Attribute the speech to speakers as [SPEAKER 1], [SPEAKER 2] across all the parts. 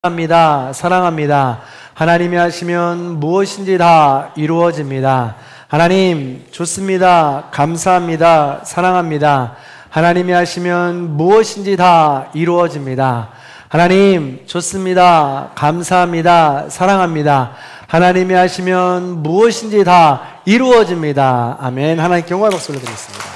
[SPEAKER 1] 합니다. 사랑합니다. 하나님이 하시면 무엇인지 다 이루어집니다. 하나님 좋습니다. 감사합니다. 사랑합니다. 하나님이 하시면 무엇인지 다 이루어집니다. 하나님 좋습니다. 감사합니다. 사랑합니다. 하나님이 하시면 무엇인지 다 이루어집니다. 아멘. 하나님께 영광의 박수를 드리겠습니다.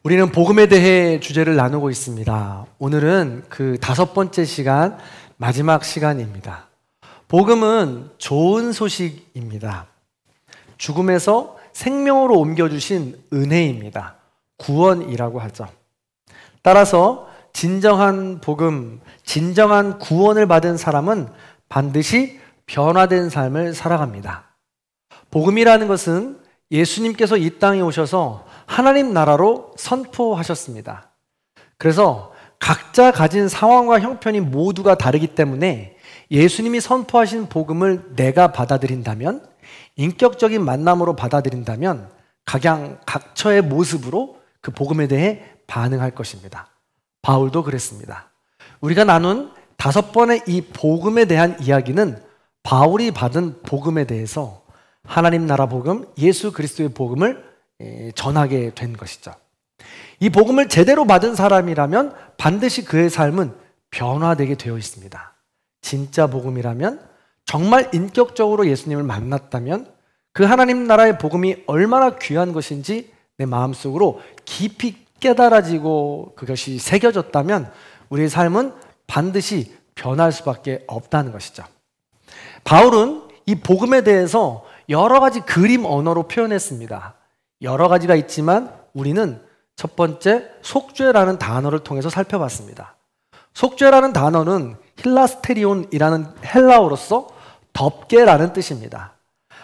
[SPEAKER 1] 우리는 복음에 대해 주제를 나누고 있습니다. 오늘은 그 5번째 시간, 마지막 시간입니다. 복음은 좋은 소식입니다. 죽음에서 생명으로 옮겨주신 은혜입니다. 구원이라고 하죠. 따라서 진정한 복음, 진정한 구원을 받은 사람은 반드시 변화된 삶을 살아갑니다. 복음이라는 것은 예수님께서 이 땅에 오셔서 하나님 나라로 선포하셨습니다. 그래서 각자 가진 상황과 형편이 모두가 다르기 때문에 예수님이 선포하신 복음을 내가 받아들인다면, 인격적인 만남으로 받아들인다면 각양각처의 모습으로 그 복음에 대해 반응할 것입니다. 바울도 그랬습니다. 우리가 나눈 5번의 이 복음에 대한 이야기는 바울이 받은 복음에 대해서 하나님 나라 복음, 예수 그리스도의 복음을 전하게 된 것이죠. 이 복음을 제대로 받은 사람이라면 반드시 그의 삶은 변화되게 되어 있습니다. 진짜 복음이라면, 정말 인격적으로 예수님을 만났다면 그 하나님 나라의 복음이 얼마나 귀한 것인지 내 마음속으로 깊이 깨달아지고 그것이 새겨졌다면 우리의 삶은 반드시 변할 수밖에 없다는 것이죠. 바울은 이 복음에 대해서 여러 가지 그림 언어로 표현했습니다. 여러 가지가 있지만 우리는 첫 번째 속죄라는 단어를 통해서 살펴봤습니다. 속죄라는 단어는 힐라스테리온이라는 헬라어로서 덮개라는 뜻입니다.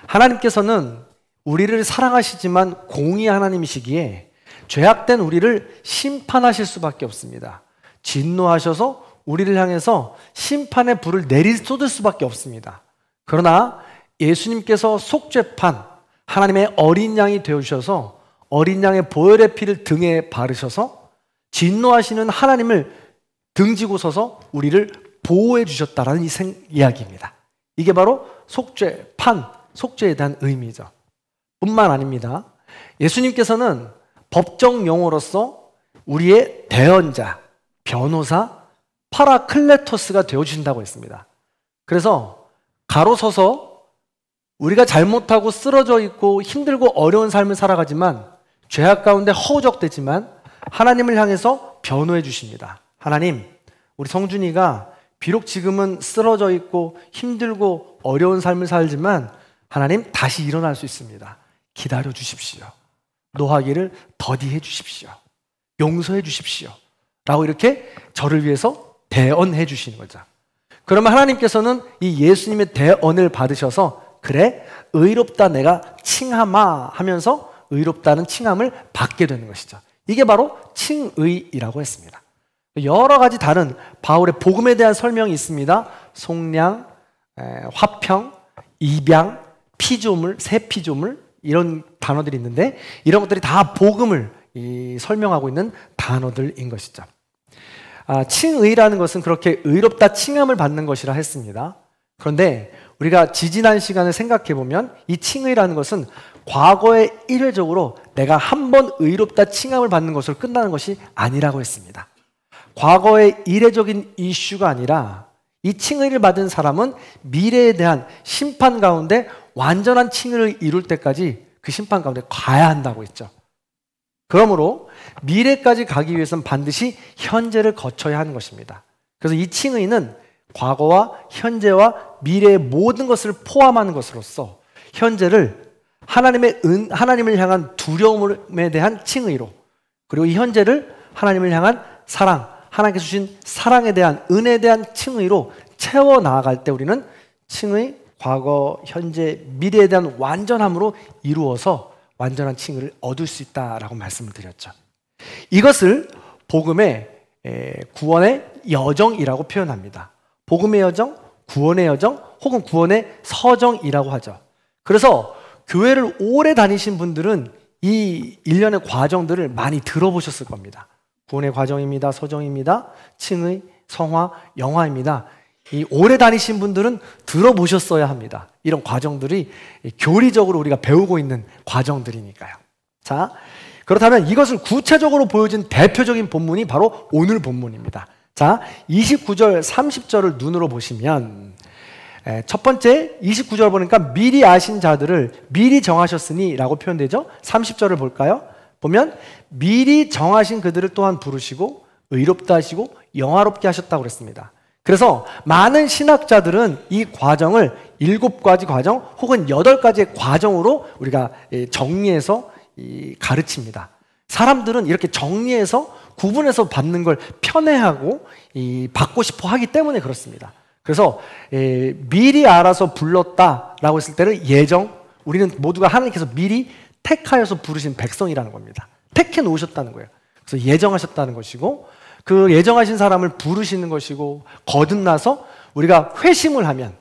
[SPEAKER 1] 하나님께서는 우리를 사랑하시지만 공의 하나님이시기에 죄악된 우리를 심판하실 수밖에 없습니다. 진노하셔서 우리를 향해서 심판의 불을 쏟을 수밖에 없습니다. 그러나 예수님께서 속죄판, 하나님의 어린 양이 되어주셔서 어린 양의 보혈의 피를 등에 바르셔서 진노하시는 하나님을 등지고 서서 우리를 보호해 주셨다라는 이야기입니다. 이게 바로 속죄판, 속죄에 대한 의미죠. 뿐만 아닙니다. 예수님께서는 법정 용어로서 우리의 대언자, 변호사, 파라클레토스가 되어주신다고 했습니다. 그래서 가로서서 우리가 잘못하고 쓰러져 있고 힘들고 어려운 삶을 살아가지만 죄악 가운데 허우적대지만 하나님을 향해서 변호해 주십니다. 하나님, 우리 성준이가 비록 지금은 쓰러져 있고 힘들고 어려운 삶을 살지만 하나님 다시 일어날 수 있습니다. 기다려 주십시오. 노하기를 더디해 주십시오. 용서해 주십시오. 라고 이렇게 저를 위해서 대언해 주시는 거죠. 그러면 하나님께서는 이 예수님의 대언을 받으셔서 그래, 의롭다 내가 칭하마 하면서 의롭다는 칭함을 받게 되는 것이죠. 이게 바로 칭의이라고 했습니다. 여러 가지 다른 바울의 복음에 대한 설명이 있습니다. 속량, 화평, 입양, 피조물, 새 피조물 이런 단어들이 있는데 이런 것들이 다 복음을 설명하고 있는 단어들인 것이죠. 칭의라는 것은 그렇게 의롭다 칭함을 받는 것이라 했습니다. 그런데 우리가 지지난 시간을 생각해 보면 이 칭의라는 것은 과거에 일회적으로 내가 한 번 의롭다 칭함을 받는 것으로 끝나는 것이 아니라고 했습니다. 과거의 이례적인 이슈가 아니라 이 칭의를 받은 사람은 미래에 대한 심판 가운데 완전한 칭의를 이룰 때까지 그 심판 가운데 가야 한다고 했죠. 그러므로 미래까지 가기 위해서는 반드시 현재를 거쳐야 하는 것입니다. 그래서 이 칭의는 과거와 현재와 미래의 모든 것을 포함하는 것으로서 현재를 하나님을 향한 두려움에 대한 칭의로, 그리고 이 현재를 하나님을 향한 사랑, 하나님께서 주신 사랑에 대한 은혜에 대한 칭의로 채워 나아갈 때 우리는 칭의, 과거, 현재, 미래에 대한 완전함으로 이루어서 완전한 칭의를 얻을 수 있다라고 말씀을 드렸죠. 이것을 복음의 구원의 여정이라고 표현합니다. 복음의 여정, 구원의 여정, 혹은 구원의 서정이라고 하죠. 그래서 교회를 오래 다니신 분들은 이 일련의 과정들을 많이 들어보셨을 겁니다. 구원의 과정입니다. 서정입니다. 칭의, 성화, 영화입니다. 이 오래 다니신 분들은 들어보셨어야 합니다. 이런 과정들이 교리적으로 우리가 배우고 있는 과정들이니까요. 자, 그렇다면 이것을 구체적으로 보여준 대표적인 본문이 바로 오늘 본문입니다. 자, 29절, 30절을 눈으로 보시면 첫 번째 29절 보니까 미리 아신 자들을 미리 정하셨으니 라고 표현되죠. 30절을 볼까요? 보면 미리 정하신 그들을 또한 부르시고 의롭다 하시고 영화롭게 하셨다고 그랬습니다. 그래서 많은 신학자들은 이 과정을 7가지 과정 혹은 8가지의 과정으로 우리가 정리해서 가르칩니다. 사람들은 이렇게 정리해서 구분해서 받는 걸 편애하고 받고 싶어 하기 때문에 그렇습니다. 그래서 미리 알아서 불렀다라고 했을 때는 예정, 우리는 모두가 하나님께서 미리 택하여서 부르신 백성이라는 겁니다. 택해 놓으셨다는 거예요. 그래서 예정하셨다는 것이고 그 예정하신 사람을 부르시는 것이고 거듭나서 우리가 회심을 하면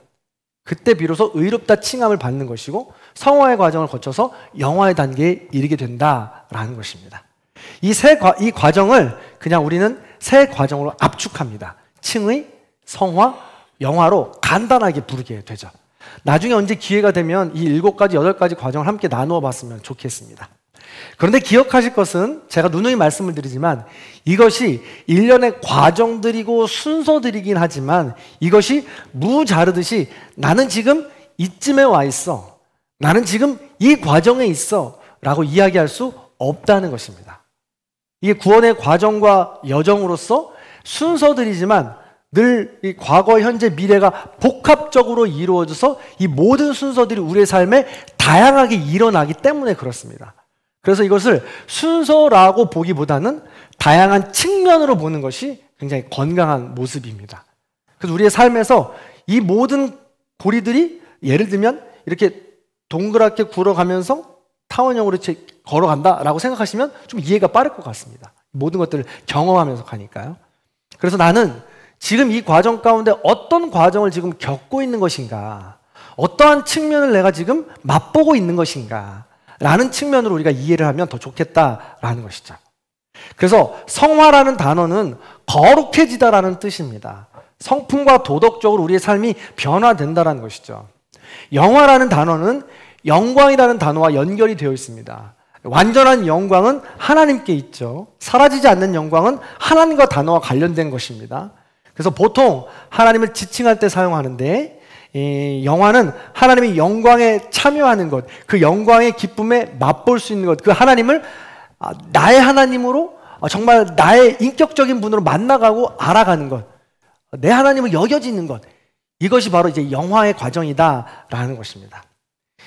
[SPEAKER 1] 그때 비로소 의롭다 칭함을 받는 것이고 성화의 과정을 거쳐서 영화의 단계에 이르게 된다라는 것입니다. 이 과정을 그냥 우리는 세 과정으로 압축합니다. 칭의, 성화, 영화로 간단하게 부르게 되죠. 나중에 언제 기회가 되면 이 7가지, 8가지 과정을 함께 나누어 봤으면 좋겠습니다. 그런데 기억하실 것은 제가 누누이 말씀을 드리지만 이것이 일련의 과정들이고 순서들이긴 하지만 이것이 무 자르듯이 나는 지금 이쯤에 와 있어, 나는 지금 이 과정에 있어 라고 이야기할 수 없다는 것입니다. 이게 구원의 과정과 여정으로서 순서들이지만 늘 이 과거, 현재, 미래가 복합적으로 이루어져서 이 모든 순서들이 우리의 삶에 다양하게 일어나기 때문에 그렇습니다. 그래서 이것을 순서라고 보기보다는 다양한 측면으로 보는 것이 굉장히 건강한 모습입니다. 그래서 우리의 삶에서 이 모든 고리들이 예를 들면 이렇게 동그랗게 굴어가면서 타원형으로 걸어간다라고 생각하시면 좀 이해가 빠를 것 같습니다. 모든 것들을 경험하면서 가니까요. 그래서 나는 지금 이 과정 가운데 어떤 과정을 지금 겪고 있는 것인가, 어떠한 측면을 내가 지금 맛보고 있는 것인가 라는 측면으로 우리가 이해를 하면 더 좋겠다라는 것이죠. 그래서 성화라는 단어는 거룩해지다라는 뜻입니다. 성품과 도덕적으로 우리의 삶이 변화된다라는 것이죠. 영화라는 단어는 영광이라는 단어와 연결이 되어 있습니다. 완전한 영광은 하나님께 있죠. 사라지지 않는 영광은 하나님과 단어와 관련된 것입니다. 그래서 보통 하나님을 지칭할 때 사용하는데 영화는 하나님의 영광에 참여하는 것, 그 영광의 기쁨에 맛볼 수 있는 것, 그 하나님을 나의 하나님으로 정말 나의 인격적인 분으로 만나가고 알아가는 것, 내 하나님을 여겨지는 것, 이것이 바로 이제 영화의 과정이다라는 것입니다.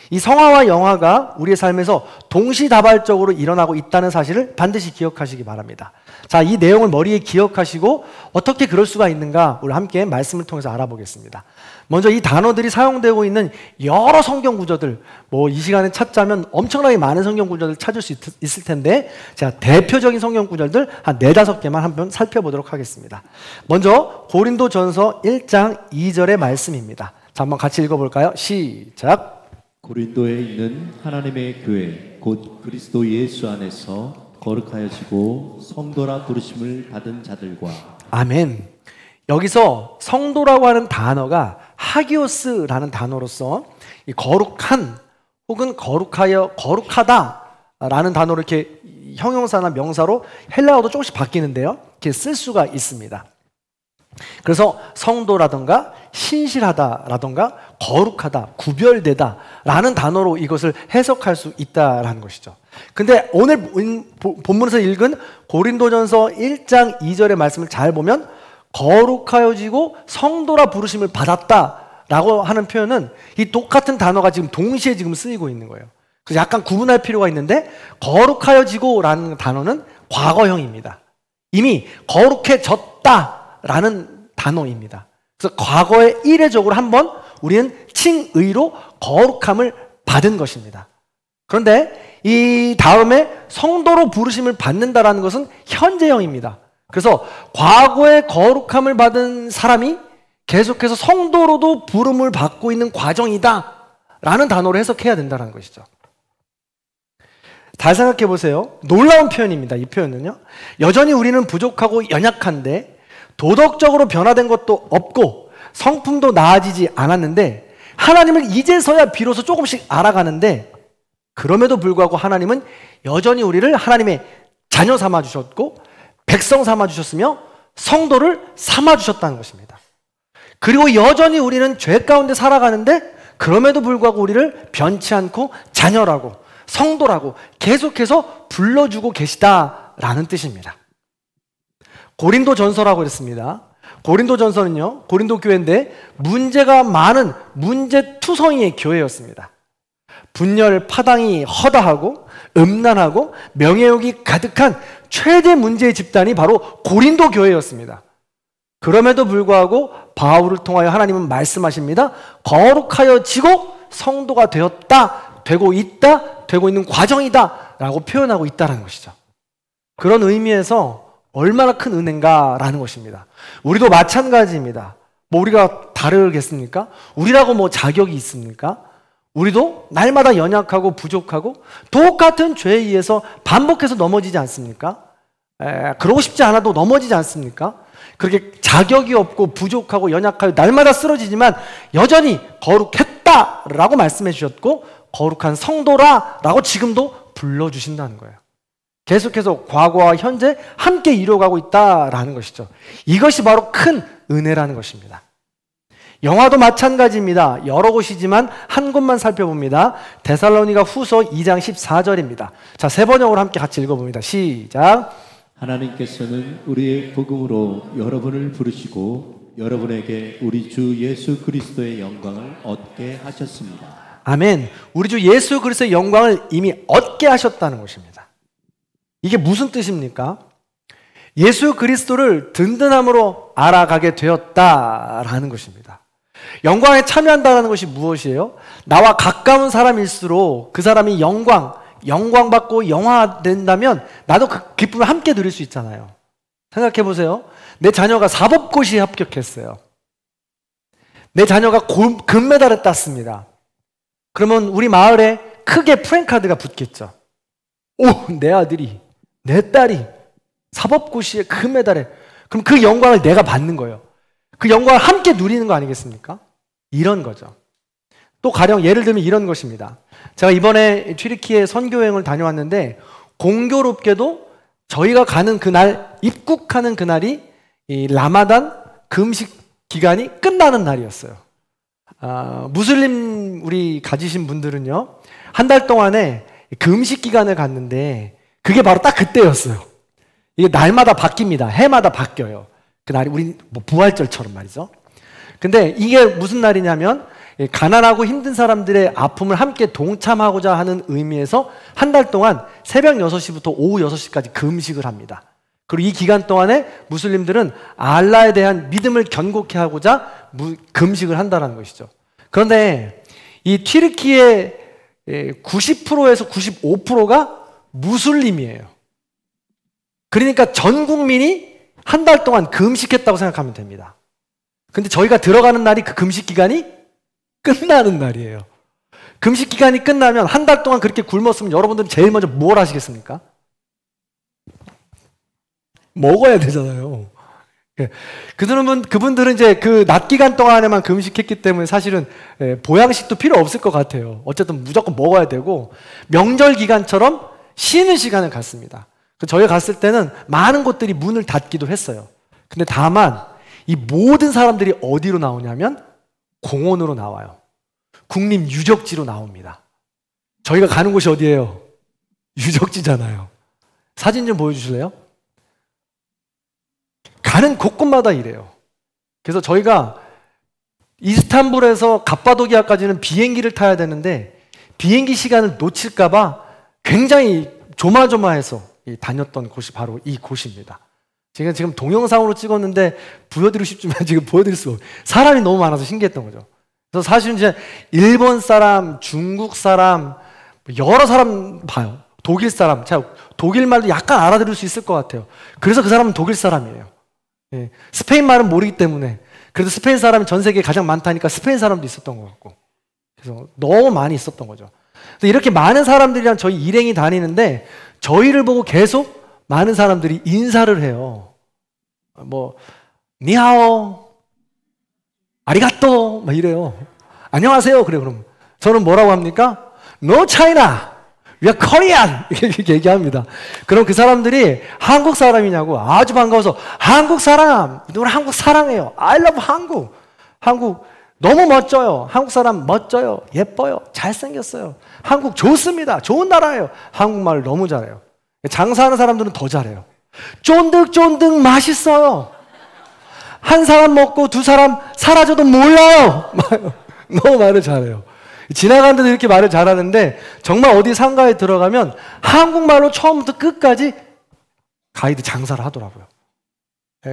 [SPEAKER 1] 이 성화와 영화가 우리의 삶에서 동시다발적으로 일어나고 있다는 사실을 반드시 기억하시기 바랍니다. 자, 이 내용을 머리에 기억하시고 어떻게 그럴 수가 있는가 우리 함께 말씀을 통해서 알아보겠습니다. 먼저 이 단어들이 사용되고 있는 여러 성경 구절들, 이 시간에 찾자면 엄청나게 많은 성경 구절을 찾을 수 있을 텐데 제가 대표적인 성경 구절들 한 4-5개만 한번 살펴보도록 하겠습니다. 먼저 고린도전서 1장 2절의 말씀입니다. 자, 한번 같이 읽어볼까요? 시작!
[SPEAKER 2] 고린도에 있는 하나님의 교회 곧 그리스도 예수 안에서 거룩하여지고 성도라 부르심을 받은 자들과. 아멘.
[SPEAKER 1] 여기서 성도라고 하는 단어가 하기오스라는 단어로서 이 거룩한 혹은 거룩하여 거룩하다라는 단어로 이렇게 형용사나 명사로 헬라어도 조금씩 바뀌는데요. 이렇게 쓸 수가 있습니다. 그래서 성도라든가 신실하다라든가 거룩하다, 구별되다 라는 단어로 이것을 해석할 수 있다라는 것이죠. 근데 오늘 본문에서 읽은 고린도전서 1장 2절의 말씀을 잘 보면 거룩하여지고 성도라 부르심을 받았다라고 하는 표현은 이 똑같은 단어가 지금 동시에 지금 쓰이고 있는 거예요. 그래서 약간 구분할 필요가 있는데 거룩하여지고라는 단어는 과거형입니다. 이미 거룩해졌다라는 단어입니다. 그래서 과거에 이례적으로 한번 우리는 칭의로 거룩함을 받은 것입니다. 그런데 이 다음에 성도로 부르심을 받는다라는 것은 현재형입니다. 그래서 과거에 거룩함을 받은 사람이 계속해서 성도로도 부름을 받고 있는 과정이다 라는 단어로 해석해야 된다는 것이죠. 잘 생각해 보세요. 놀라운 표현입니다. 이 표현은요. 여전히 우리는 부족하고 연약한데 도덕적으로 변화된 것도 없고 성품도 나아지지 않았는데 하나님을 이제서야 비로소 조금씩 알아가는데 그럼에도 불구하고 하나님은 여전히 우리를 하나님의 자녀 삼아주셨고 백성 삼아주셨으며 성도를 삼아주셨다는 것입니다. 그리고 여전히 우리는 죄 가운데 살아가는데 그럼에도 불구하고 우리를 변치 않고 자녀라고 성도라고 계속해서 불러주고 계시다라는 뜻입니다. 고린도전서라고 그랬습니다. 고린도전서는요, 고린도 교회인데 문제가 많은 문제투성이의 교회였습니다. 분열, 파당이 허다하고 음란하고 명예욕이 가득한 최대 문제의 집단이 바로 고린도 교회였습니다. 그럼에도 불구하고 바울을 통하여 하나님은 말씀하십니다. 거룩하여지고 성도가 되었다, 되고 있다, 되고 있는 과정이다 라고 표현하고 있다는 것이죠. 그런 의미에서 얼마나 큰 은혜인가라는 것입니다. 우리도 마찬가지입니다. 뭐 우리가 다르겠습니까? 우리라고 뭐 자격이 있습니까? 우리도 날마다 연약하고 부족하고 똑같은 죄에 의해서 반복해서 넘어지지 않습니까? 그러고 싶지 않아도 넘어지지 않습니까? 그렇게 자격이 없고 부족하고 연약하고 날마다 쓰러지지만 여전히 거룩했다라고 말씀해 주셨고 거룩한 성도라라고 지금도 불러주신다는 거예요. 계속해서 과거와 현재 함께 이루어가고 있다라는 것이죠. 이것이 바로 큰 은혜라는 것입니다. 영화도 마찬가지입니다. 여러 곳이지만 한 곳만 살펴봅니다. 데살로니가 후서 2장 14절입니다. 자, 세 번역으로 함께 같이 읽어봅니다. 시작.
[SPEAKER 2] 하나님께서는 우리의 복음으로 여러분을 부르시고 여러분에게 우리 주 예수 그리스도의 영광을 얻게 하셨습니다.
[SPEAKER 1] 아멘. 우리 주 예수 그리스도의 영광을 이미 얻게 하셨다는 것입니다. 이게 무슨 뜻입니까? 예수 그리스도를 든든함으로 알아가게 되었다라는 것입니다. 영광에 참여한다는 것이 무엇이에요? 나와 가까운 사람일수록 그 사람이 영광받고 영화된다면 나도 그 기쁨을 함께 누릴 수 있잖아요. 생각해 보세요. 내 자녀가 사법고시에 합격했어요. 내 자녀가 금메달을 땄습니다. 그러면 우리 마을에 크게 프랜카드가 붙겠죠. 오, 내 아들이, 내 딸이 사법고시에 금메달에, 그럼 그 영광을 내가 받는 거예요. 그 영광을 함께 누리는 거 아니겠습니까? 이런 거죠. 또 가령 예를 들면 이런 것입니다. 제가 이번에 튀르키예 선교여행을 다녀왔는데 공교롭게도 저희가 가는 그날, 입국하는 그날이 이 라마단 금식 기간이 끝나는 날이었어요. 무슬림 우리 가지신 분들은요, 한 달 동안에 금식 기간을 갔는데 그게 바로 딱 그때였어요. 이게 날마다 바뀝니다. 해마다 바뀌어요. 그 날이 우리 뭐 부활절처럼 말이죠. 근데 이게 무슨 날이냐면 가난하고 힘든 사람들의 아픔을 함께 동참하고자 하는 의미에서 한 달 동안 새벽 6시부터 오후 6시까지 금식을 합니다. 그리고 이 기간 동안에 무슬림들은 알라에 대한 믿음을 견고케 하고자 금식을 한다는 것이죠. 그런데 이 튀르키의 90%에서 95%가 무슬림이에요. 그러니까 전 국민이 한 달 동안 금식했다고 생각하면 됩니다. 근데 저희가 들어가는 날이 그 금식 기간이 끝나는 날이에요. 금식 기간이 끝나면 한 달 동안 그렇게 굶었으면 여러분들은 제일 먼저 뭘 하시겠습니까? 먹어야 되잖아요. 그분들은 이제 그 낮 기간 동안에만 금식했기 때문에 사실은 보양식도 필요 없을 것 같아요. 어쨌든 무조건 먹어야 되고 명절 기간처럼 쉬는 시간을 갖습니다. 저희가 갔을 때는 많은 곳들이 문을 닫기도 했어요. 근데 다만 이 모든 사람들이 어디로 나오냐면 공원으로 나와요. 국립유적지로 나옵니다. 저희가 가는 곳이 어디예요? 유적지잖아요. 사진 좀 보여주실래요? 가는 곳곳마다 이래요. 그래서 저희가 이스탄불에서 갑바도기아까지는 비행기를 타야 되는데 비행기 시간을 놓칠까봐 굉장히 조마조마해서 다녔던 곳이 바로 이 곳입니다. 제가 지금 동영상으로 찍었는데 보여드리고 싶지만 지금 보여드릴 수가 없어요. 사람이 너무 많아서 신기했던 거죠. 그래서 사실은 이제 일본 사람, 중국 사람, 여러 사람 봐요. 독일 사람, 제가 독일 말도 약간 알아들을 수 있을 것 같아요. 그래서 그 사람은 독일 사람이에요. 예. 스페인 말은 모르기 때문에. 그래도 스페인 사람이 전 세계에 가장 많다니까 스페인 사람도 있었던 것 같고. 그래서 너무 많이 있었던 거죠. 그래서 이렇게 많은 사람들이랑 저희 일행이 다니는데 저희를 보고 계속 많은 사람들이 인사를 해요. 뭐 니하오, 아리가또 막 이래요. 안녕하세요. 그래 그럼 저는 뭐라고 합니까? No China, we are Korean 이렇게 얘기합니다. 그럼 그 사람들이 한국 사람이냐고 아주 반가워서 한국 사람, 우리 한국 사랑해요. I love 한국. 한국 너무 멋져요. 한국 사람 멋져요. 예뻐요. 잘생겼어요. 한국 좋습니다. 좋은 나라예요. 한국말 너무 잘해요. 장사하는 사람들은 더 잘해요. 쫀득쫀득 맛있어요. 한 사람 먹고 두 사람 사라져도 몰라요. 너무 말을 잘해요. 지나가는데도 이렇게 말을 잘하는데 정말 어디 상가에 들어가면 한국말로 처음부터 끝까지 가이드 장사를 하더라고요.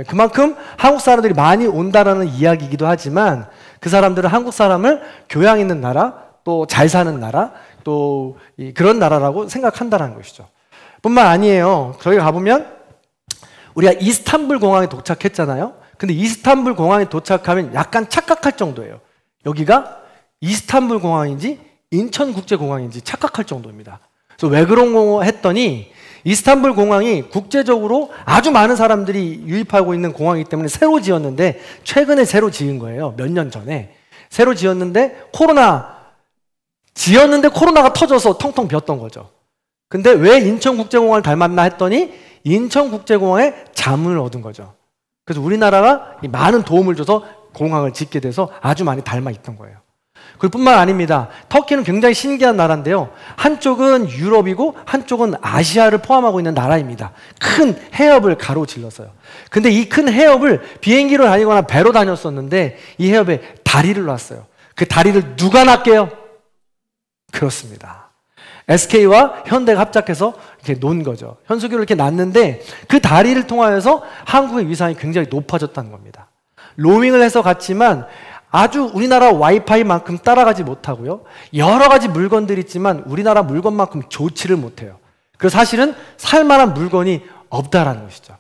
[SPEAKER 1] 그만큼 한국 사람들이 많이 온다라는 이야기이기도 하지만 그 사람들은 한국 사람을 교양 있는 나라, 또 잘 사는 나라, 또 그런 나라라고 생각한다는 것이죠. 뿐만 아니에요. 저희가 가보면 우리가 이스탄불 공항에 도착했잖아요. 근데 이스탄불 공항에 도착하면 약간 착각할 정도예요. 여기가 이스탄불 공항인지 인천국제공항인지 착각할 정도입니다. 그래서 왜 그런 거 했더니 이스탄불 공항이 국제적으로 아주 많은 사람들이 유입하고 있는 공항이기 때문에 새로 지었는데 최근에 새로 지은 거예요. 몇 년 전에. 새로 지었는데 코로나가 터져서 텅텅 비었던 거죠. 근데 왜 인천국제공항을 닮았나 했더니 인천국제공항에 자문을 얻은 거죠. 그래서 우리나라가 많은 도움을 줘서 공항을 짓게 돼서 아주 많이 닮아 있던 거예요. 그뿐만 아닙니다. 터키는 굉장히 신기한 나라인데요. 한쪽은 유럽이고 한쪽은 아시아를 포함하고 있는 나라입니다. 큰 해협을 가로질러서요. 근데 이 큰 해협을 비행기로 다니거나 배로 다녔었는데 이 해협에 다리를 놨어요. 그 다리를 누가 놨게요? 그렇습니다. SK와 현대가 합작해서 이렇게 놓은 거죠. 현수교를 이렇게 놨는데 그 다리를 통하여서 한국의 위상이 굉장히 높아졌다는 겁니다. 로밍을 해서 갔지만 아주 우리나라 와이파이만큼 따라가지 못하고요. 여러 가지 물건들이 있지만 우리나라 물건만큼 좋지를 못해요. 그래서 사실은 살만한 물건이 없다라는 것이죠.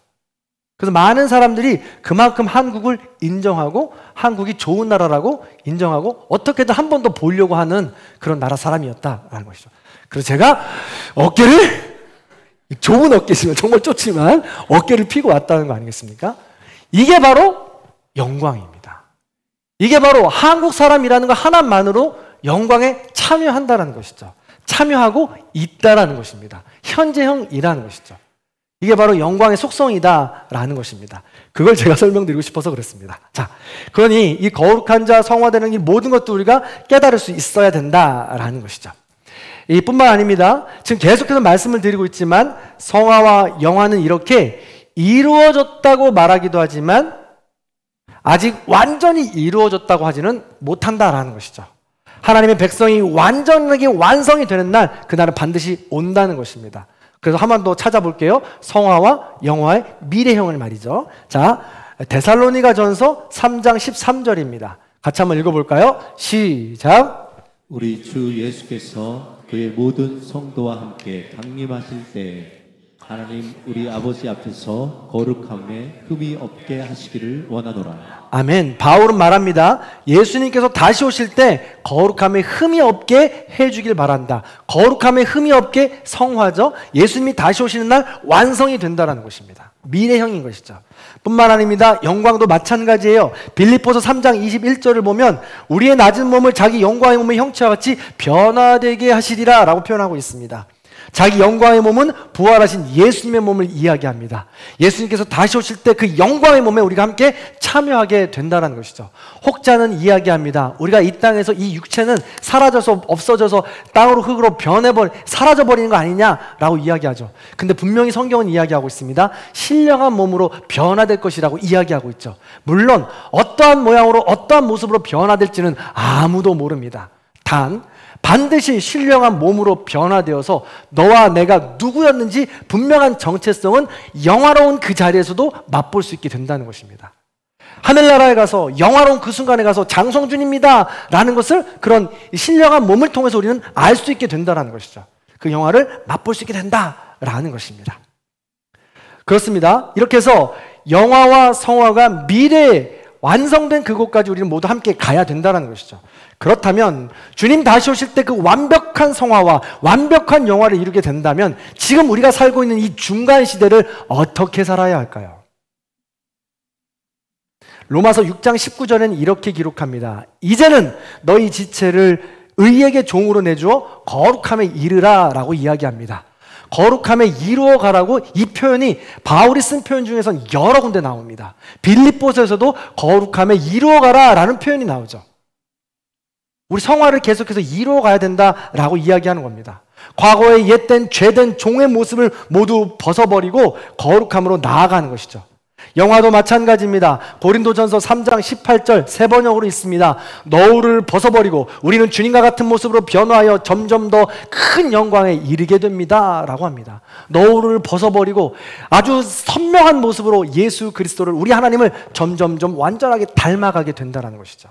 [SPEAKER 1] 그래서 많은 사람들이 그만큼 한국을 인정하고 한국이 좋은 나라라고 인정하고 어떻게든 한 번 더 보려고 하는 그런 나라 사람이었다라는 것이죠. 그래서 제가 어깨를 좁은 어깨지만 정말 좁지만 어깨를 피고 왔다는 거 아니겠습니까? 이게 바로 영광입니다. 이게 바로 한국 사람이라는 것 하나만으로 영광에 참여한다는 것이죠. 참여하고 있다라는 것입니다. 현재형이라는 것이죠. 이게 바로 영광의 속성이다라는 것입니다. 그걸 제가 설명드리고 싶어서 그랬습니다. 자, 그러니 이 거룩한 자, 성화되는 이 모든 것도 우리가 깨달을 수 있어야 된다라는 것이죠. 이뿐만 아닙니다. 지금 계속해서 말씀을 드리고 있지만 성화와 영화는 이렇게 이루어졌다고 말하기도 하지만 아직 완전히 이루어졌다고 하지는 못한다라는 것이죠. 하나님의 백성이 완전하게 완성이 되는 날, 그날은 반드시 온다는 것입니다. 그래서 한 번 더 찾아볼게요. 성화와 영화의 미래형을 말이죠. 자, 데살로니가전서 3장 13절입니다. 같이 한번 읽어볼까요? 시작.
[SPEAKER 2] 우리 주 예수께서 그의 모든 성도와 함께 강림하실 때 하나님 우리 아버지 앞에서 거룩함에 흠이 없게 하시기를 원하노라.
[SPEAKER 1] 아멘. 바울은 말합니다. 예수님께서 다시 오실 때 거룩함에 흠이 없게 해주길 바란다. 거룩함에 흠이 없게 성화죠. 예수님이 다시 오시는 날 완성이 된다는 것입니다. 미래형인 것이죠. 뿐만 아닙니다. 영광도 마찬가지예요. 빌립보서 3장 21절을 보면 우리의 낮은 몸을 자기 영광의 몸의 형체와 같이 변화되게 하시리라 라고 표현하고 있습니다. 자기 영광의 몸은 부활하신 예수님의 몸을 이야기합니다. 예수님께서 다시 오실 때 그 영광의 몸에 우리가 함께 참여하게 된다는 것이죠. 혹자는 이야기합니다. 우리가 이 땅에서 이 육체는 사라져서 없어져서 땅으로 흙으로 사라져버리는 거 아니냐라고 이야기하죠. 근데 분명히 성경은 이야기하고 있습니다. 신령한 몸으로 변화될 것이라고 이야기하고 있죠. 물론 어떠한 모양으로 어떠한 모습으로 변화될지는 아무도 모릅니다. 단 반드시 신령한 몸으로 변화되어서 너와 내가 누구였는지 분명한 정체성은 영화로운 그 자리에서도 맛볼 수 있게 된다는 것입니다. 하늘나라에 가서 영화로운 그 순간에 가서 장성준입니다 라는 것을 그런 신령한 몸을 통해서 우리는 알 수 있게 된다는 것이죠. 그 영화를 맛볼 수 있게 된다라는 것입니다. 그렇습니다. 이렇게 해서 영화와 성화가 미래에 완성된 그곳까지 우리는 모두 함께 가야 된다는 것이죠. 그렇다면 주님 다시 오실 때 그 완벽한 성화와 완벽한 영화를 이루게 된다면 지금 우리가 살고 있는 이 중간 시대를 어떻게 살아야 할까요? 로마서 6장 19절에는 이렇게 기록합니다. 이제는 너희 지체를 의에게 종으로 내주어 거룩함에 이르라 라고 이야기합니다. 거룩함에 이루어 가라고 이 표현이 바울이 쓴 표현 중에선 여러 군데 나옵니다. 빌립보서에서도 거룩함에 이루어 가라 라는 표현이 나오죠. 우리 성화를 계속해서 이루어 가야 된다라고 이야기하는 겁니다. 과거의 옛된 죄된 종의 모습을 모두 벗어버리고 거룩함으로 나아가는 것이죠. 영화도 마찬가지입니다. 고린도전서 3장 18절 세 번역으로 있습니다. 너울을 벗어버리고 우리는 주님과 같은 모습으로 변화하여 점점 더 큰 영광에 이르게 됩니다 라고 합니다. 너울을 벗어버리고 아주 선명한 모습으로 예수 그리스도를, 우리 하나님을 점점점 완전하게 닮아가게 된다는 것이죠.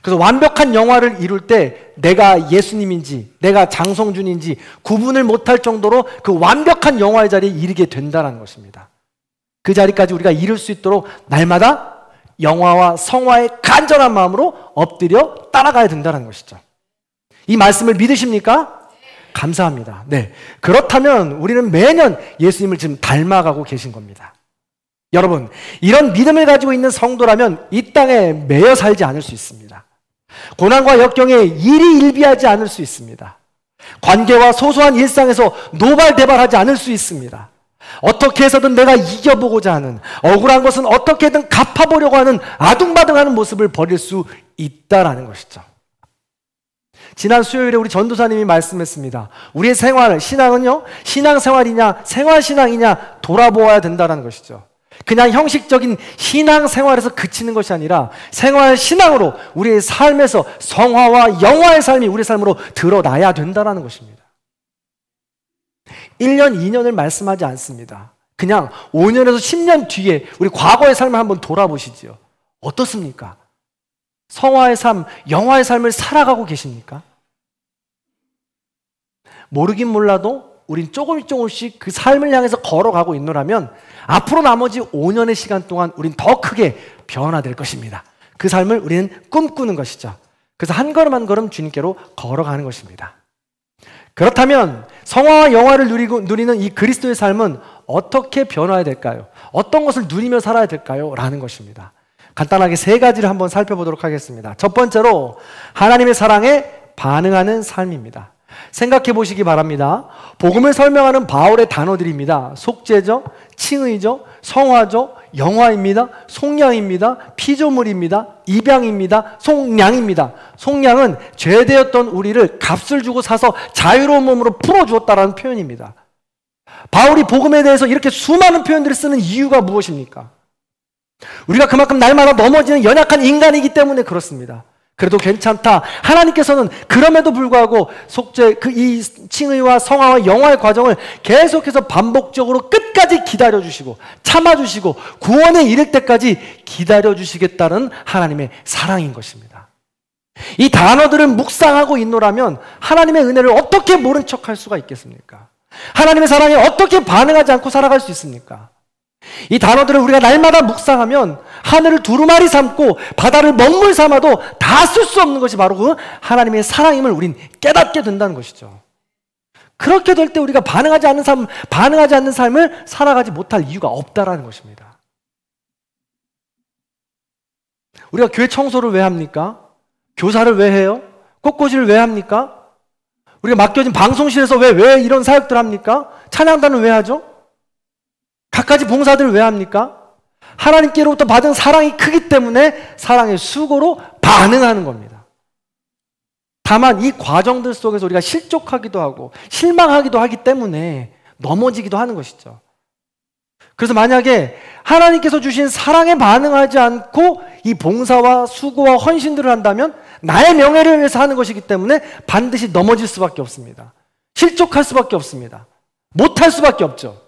[SPEAKER 1] 그래서 완벽한 영화를 이룰 때 내가 예수님인지 내가 장성준인지 구분을 못할 정도로 그 완벽한 영화의 자리에 이르게 된다는 것입니다. 그 자리까지 우리가 이룰 수 있도록 날마다 영화와 성화의 간절한 마음으로 엎드려 따라가야 된다는 것이죠. 이 말씀을 믿으십니까? 감사합니다. 네, 그렇다면 우리는 매년 예수님을 지금 닮아가고 계신 겁니다. 여러분, 이런 믿음을 가지고 있는 성도라면 이 땅에 매여 살지 않을 수 있습니다. 고난과 역경에 일희일비하지 않을 수 있습니다. 관계와 소소한 일상에서 노발대발하지 않을 수 있습니다. 어떻게 해서든 내가 이겨보고자 하는, 억울한 것은 어떻게든 갚아보려고 하는 아둥바둥하는 모습을 버릴 수 있다라는 것이죠. 지난 수요일에 우리 전도사님이 말씀했습니다. 우리의 생활, 신앙은요, 신앙생활이냐 생활신앙이냐 돌아보아야 된다는 것이죠. 그냥 형식적인 신앙생활에서 그치는 것이 아니라 생활신앙으로 우리의 삶에서 성화와 영화의 삶이 우리의 삶으로 드러나야 된다는 것입니다. 1년, 2년을 말씀하지 않습니다. 그냥 5년에서 10년 뒤에 우리 과거의 삶을 한번 돌아보시지요. 어떻습니까? 성화의 삶, 영화의 삶을 살아가고 계십니까? 모르긴 몰라도 우린 조금씩 그 삶을 향해서 걸어가고 있노라면 앞으로 나머지 5년의 시간 동안 우린 더 크게 변화될 것입니다. 그 삶을 우리는 꿈꾸는 것이죠. 그래서 한 걸음 한 걸음 주님께로 걸어가는 것입니다. 그렇다면 성화와 영화를 누리는 이 그리스도의 삶은 어떻게 변화해야 될까요? 어떤 것을 누리며 살아야 될까요? 라는 것입니다. 간단하게 세 가지를 한번 살펴보도록 하겠습니다. 첫 번째로 하나님의 사랑에 반응하는 삶입니다. 생각해 보시기 바랍니다. 복음을 설명하는 바울의 단어들입니다. 속죄죠, 칭의죠, 성화죠, 영화입니다, 속량입니다, 피조물입니다, 입양입니다, 속량입니다. 속량은 죄되었던 우리를 값을 주고 사서 자유로운 몸으로 풀어주었다라는 표현입니다. 바울이 복음에 대해서 이렇게 수많은 표현들을 쓰는 이유가 무엇입니까? 우리가 그만큼 날마다 넘어지는 연약한 인간이기 때문에 그렇습니다. 그래도 괜찮다. 하나님께서는 그럼에도 불구하고 속죄, 이 칭의와 성화와 영화의 과정을 계속해서 반복적으로 끝까지 기다려주시고 참아주시고 구원에 이를 때까지 기다려주시겠다는 하나님의 사랑인 것입니다. 이 단어들을 묵상하고 있노라면 하나님의 은혜를 어떻게 모른 척할 수가 있겠습니까? 하나님의 사랑에 어떻게 반응하지 않고 살아갈 수 있습니까? 이 단어들을 우리가 날마다 묵상하면 하늘을 두루마리 삼고 바다를 먹물 삼아도 다 쓸 수 없는 것이 바로 그 하나님의 사랑임을 우린 깨닫게 된다는 것이죠. 그렇게 될 때 우리가 반응하지 않는 삶을 살아가지 못할 이유가 없다라는 것입니다. 우리가 교회 청소를 왜 합니까? 교사를 왜 해요? 꽃꽂이를 왜 합니까? 우리가 맡겨진 방송실에서 왜 이런 사역들 합니까? 찬양단을 왜 하죠? 갖가지 봉사들을 왜 합니까? 하나님께로부터 받은 사랑이 크기 때문에 사랑의 수고로 반응하는 겁니다. 다만 이 과정들 속에서 우리가 실족하기도 하고 실망하기도 하기 때문에 넘어지기도 하는 것이죠. 그래서 만약에 하나님께서 주신 사랑에 반응하지 않고 이 봉사와 수고와 헌신들을 한다면 나의 명예를 위해서 하는 것이기 때문에 반드시 넘어질 수밖에 없습니다. 실족할 수밖에 없습니다. 못할 수밖에 없죠.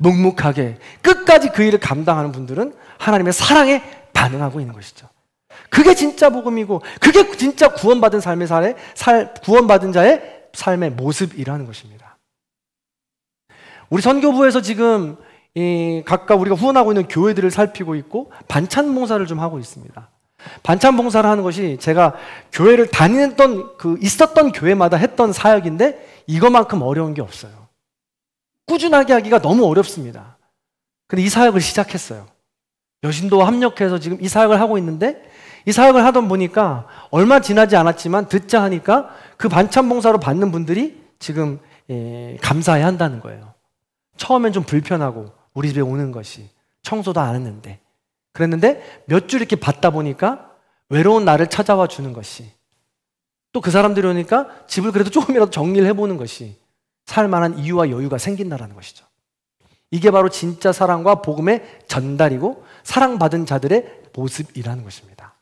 [SPEAKER 1] 묵묵하게 끝까지 그 일을 감당하는 분들은 하나님의 사랑에 반응하고 있는 것이죠. 그게 진짜 복음이고 그게 진짜 구원받은 구원받은 자의 삶의 모습이라는 것입니다. 우리 선교부에서 지금 각각 우리가 후원하고 있는 교회들을 살피고 있고 반찬 봉사를 좀 하고 있습니다. 반찬 봉사를 하는 것이 제가 교회를 있었던 교회마다 했던 사역인데 이것만큼 어려운 게 없어요. 꾸준하게 하기가 너무 어렵습니다. 근데 이 사역을 시작했어요. 여신도 합력해서 지금 이 사역을 하고 있는데 이 사역을 하던 보니까 얼마 지나지 않았지만 듣자 하니까 그 반찬 봉사로 받는 분들이 지금 감사해야 한다는 거예요. 처음엔 좀 불편하고 우리 집에 오는 것이 청소도 안 했는데 그랬는데 몇 주 이렇게 받다 보니까 외로운 나를 찾아와 주는 것이 또 그 사람들이 오니까 집을 그래도 조금이라도 정리를 해보는 것이 살만한 이유와 여유가 생긴다는 것이죠. 이게 바로 진짜 사랑과 복음의 전달이고 사랑받은 자들의 모습이라는 것입니다.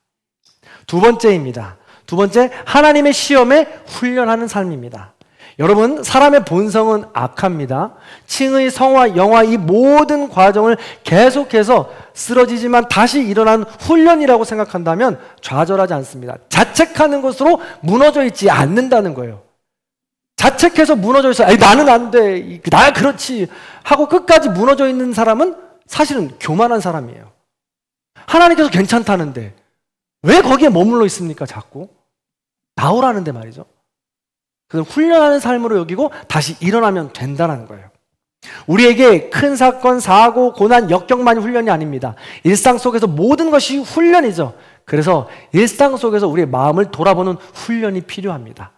[SPEAKER 1] 두 번째입니다. 두 번째, 하나님의 시험에 훈련하는 삶입니다. 여러분, 사람의 본성은 악합니다. 칭의, 성화, 영화 이 모든 과정을 계속해서 쓰러지지만 다시 일어나는 훈련이라고 생각한다면 좌절하지 않습니다. 자책하는 것으로 무너져 있지 않는다는 거예요. 자책해서 무너져 있어. 나는 안 돼. 나 그렇지. 하고 끝까지 무너져 있는 사람은 사실은 교만한 사람이에요. 하나님께서 괜찮다는데 왜 거기에 머물러 있습니까? 자꾸. 나오라는데 말이죠. 그래서 훈련하는 삶으로 여기고 다시 일어나면 된다는 거예요. 우리에게 큰 사건, 사고, 고난, 역경만이 훈련이 아닙니다. 일상 속에서 모든 것이 훈련이죠. 그래서 일상 속에서 우리의 마음을 돌아보는 훈련이 필요합니다.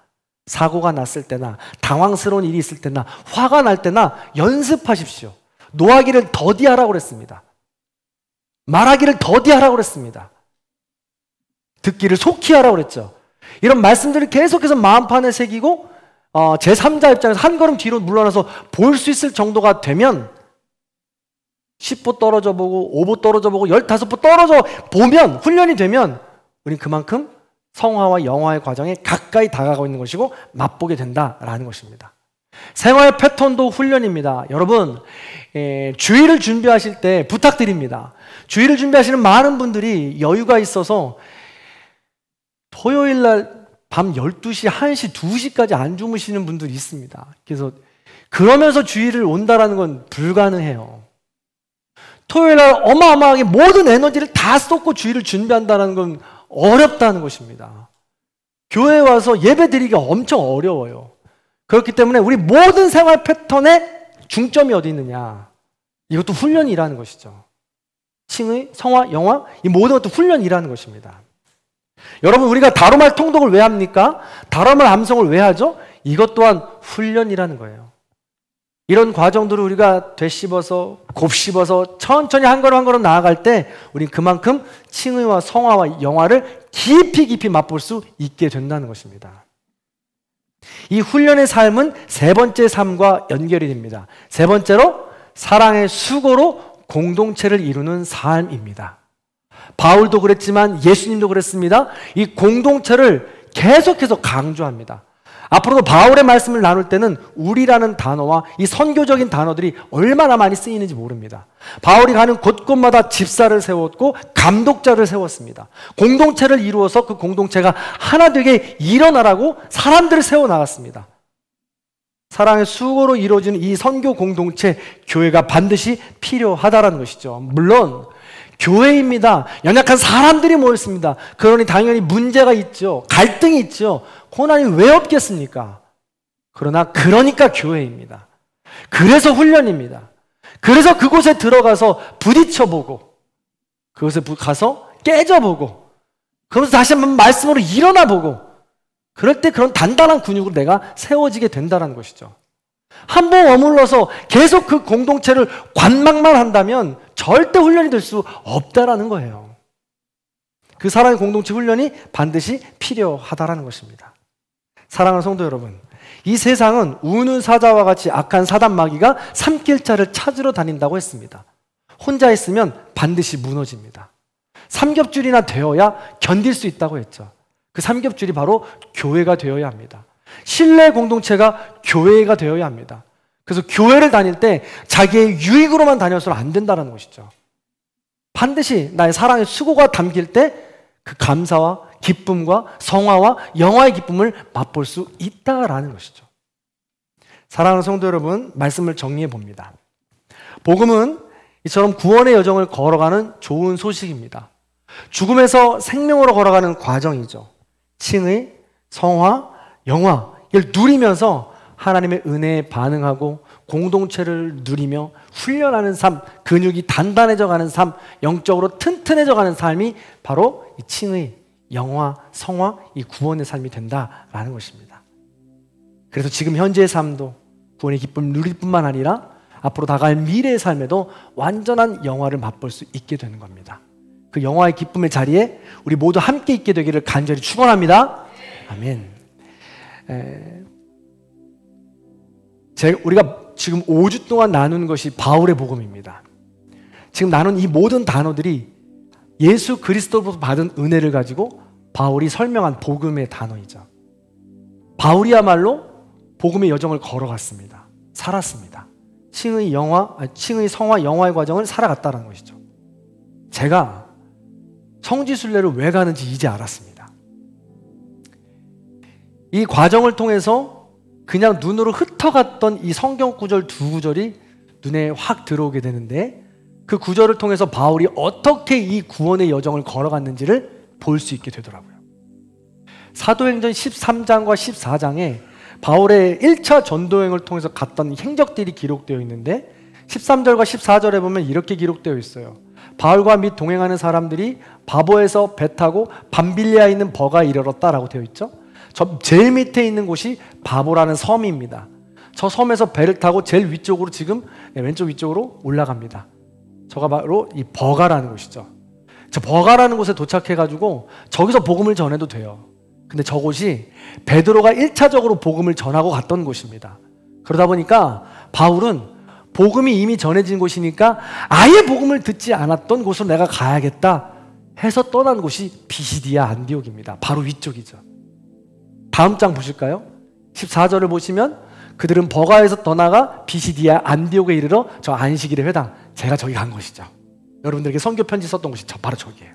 [SPEAKER 1] 사고가 났을 때나 당황스러운 일이 있을 때나 화가 날 때나 연습하십시오. 노하기를 더디하라고 그랬습니다. 말하기를 더디하라고 그랬습니다. 듣기를 속히 하라고 그랬죠. 이런 말씀들을 계속해서 마음판에 새기고 제3자 입장에서 한 걸음 뒤로 물러나서 볼 수 있을 정도가 되면 10보 떨어져 보고 5보 떨어져 보고 15보 떨어져 보면 훈련이 되면 우린 그만큼 성화와 영화의 과정에 가까이 다가가고 있는 것이고 맛보게 된다라는 것입니다. 생활 패턴도 훈련입니다. 여러분, 주일을 준비하실 때 부탁드립니다. 주일을 준비하시는 많은 분들이 여유가 있어서 토요일 날 밤 12시, 1시, 2시까지 안 주무시는 분들이 있습니다. 그래서 그러면서 주일을 온다라는 건 불가능해요. 토요일 날 어마어마하게 모든 에너지를 다 쏟고 주일을 준비한다는 건 어렵다는 것입니다. 교회에 와서 예배 드리기가 엄청 어려워요. 그렇기 때문에 우리 모든 생활 패턴의 중점이 어디 있느냐? 이것도 훈련이라는 것이죠. 칭의, 성화, 영화 이 모든 것도 훈련이라는 것입니다. 여러분, 우리가 다로말 통독을 왜 합니까? 다로말 암송을 왜 하죠? 이것 또한 훈련이라는 거예요. 이런 과정들을 우리가 되씹어서 곱씹어서 천천히 한 걸음 한 걸음 나아갈 때 우린 그만큼 칭의와 성화와 영화를 깊이 맛볼 수 있게 된다는 것입니다. 이 훈련의 삶은 세 번째 삶과 연결이 됩니다. 세 번째로 사랑의 수고로 공동체를 이루는 삶입니다. 바울도 그랬지만 예수님도 그랬습니다. 이 공동체를 계속해서 강조합니다. 앞으로도 바울의 말씀을 나눌 때는 우리라는 단어와 이 선교적인 단어들이 얼마나 많이 쓰이는지 모릅니다. 바울이 가는 곳곳마다 집사를 세웠고 감독자를 세웠습니다. 공동체를 이루어서 그 공동체가 하나 되게 일어나라고 사람들을 세워나갔습니다. 사랑의 수고로 이루어지는 이 선교 공동체, 교회가 반드시 필요하다는 것이죠. 물론 교회입니다. 연약한 사람들이 모였습니다. 그러니 당연히 문제가 있죠. 갈등이 있죠. 고난이 왜 없겠습니까? 그러니까 교회입니다. 그래서 훈련입니다. 그래서 그곳에 들어가서 부딪혀보고 그곳에 가서 깨져보고 그러면서 다시 한번 말씀으로 일어나보고 그럴 때 그런 단단한 근육으로 내가 세워지게 된다는 것이죠. 한 번 머물러서 계속 그 공동체를 관망만 한다면 절대 훈련이 될 수 없다라는 거예요. 그 사랑의 공동체 훈련이 반드시 필요하다라는 것입니다. 사랑하는 성도 여러분, 이 세상은 우는 사자와 같이 악한 사단 마귀가 삼킬 자를 찾으러 다닌다고 했습니다. 혼자 있으면 반드시 무너집니다. 삼겹줄이나 되어야 견딜 수 있다고 했죠. 그 삼겹줄이 바로 교회가 되어야 합니다. 신뢰 공동체가 교회가 되어야 합니다. 그래서 교회를 다닐 때 자기의 유익으로만 다녀서는 안 된다는 것이죠. 반드시 나의 사랑의 수고가 담길 때 그 감사와 기쁨과 성화와 영화의 기쁨을 맛볼 수 있다라는 것이죠. 사랑하는 성도 여러분, 말씀을 정리해 봅니다. 복음은 이처럼 구원의 여정을 걸어가는 좋은 소식입니다. 죽음에서 생명으로 걸어가는 과정이죠. 칭의, 성화, 영화 이걸 누리면서 하나님의 은혜에 반응하고 공동체를 누리며 훈련하는 삶, 근육이 단단해져 가는 삶, 영적으로 튼튼해져 가는 삶이 바로 이 칭의, 영화, 성화, 이 구원의 삶이 된다라는 것입니다. 그래서 지금 현재의 삶도 구원의 기쁨을 누릴 뿐만 아니라 앞으로 다가갈 미래의 삶에도 완전한 영화를 맛볼 수 있게 되는 겁니다. 그 영화의 기쁨의 자리에 우리 모두 함께 있게 되기를 간절히 축원합니다. 아멘. 우리가 지금 5주 동안 나눈 것이 바울의 복음입니다. 지금 나눈 이 모든 단어들이 예수 그리스도로부터 받은 은혜를 가지고 바울이 설명한 복음의 단어이죠. 바울이야말로 복음의 여정을 걸어갔습니다. 살았습니다. 칭의 성화, 영화의 과정을 살아갔다는 것이죠. 제가 성지순례를 왜 가는지 이제 알았습니다. 이 과정을 통해서 그냥 눈으로 흩어갔던 이 성경 구절 두 구절이 눈에 확 들어오게 되는데, 그 구절을 통해서 바울이 어떻게 이 구원의 여정을 걸어갔는지를 볼 수 있게 되더라고요. 사도행전 13장과 14장에 바울의 1차 전도여행을 통해서 갔던 행적들이 기록되어 있는데 13절과 14절에 보면 이렇게 기록되어 있어요. 바울과 및 동행하는 사람들이 바보에서 배 타고 밤빌리아에 있는 버가에 이르렀다라고 되어 있죠. 제일 밑에 있는 곳이 바보라는 섬입니다. 저 섬에서 배를 타고 제일 위쪽으로 지금 왼쪽 위쪽으로 올라갑니다. 저가 바로 이 버가라는 곳이죠. 저 버가라는 곳에 도착해가지고 저기서 복음을 전해도 돼요. 근데 저곳이 베드로가 1차적으로 복음을 전하고 갔던 곳입니다. 그러다 보니까 바울은 복음이 이미 전해진 곳이니까 아예 복음을 듣지 않았던 곳으로 내가 가야겠다 해서 떠난 곳이 비시디아 안디옥입니다. 바로 위쪽이죠. 다음 장 보실까요? 14절을 보시면 그들은 버가에서 떠나가 비시디아 안디옥에 이르러 저 안식일의 회당, 제가 저기 간 것이죠. 여러분들에게 선교 편지 썼던 곳이 바로 저기예요.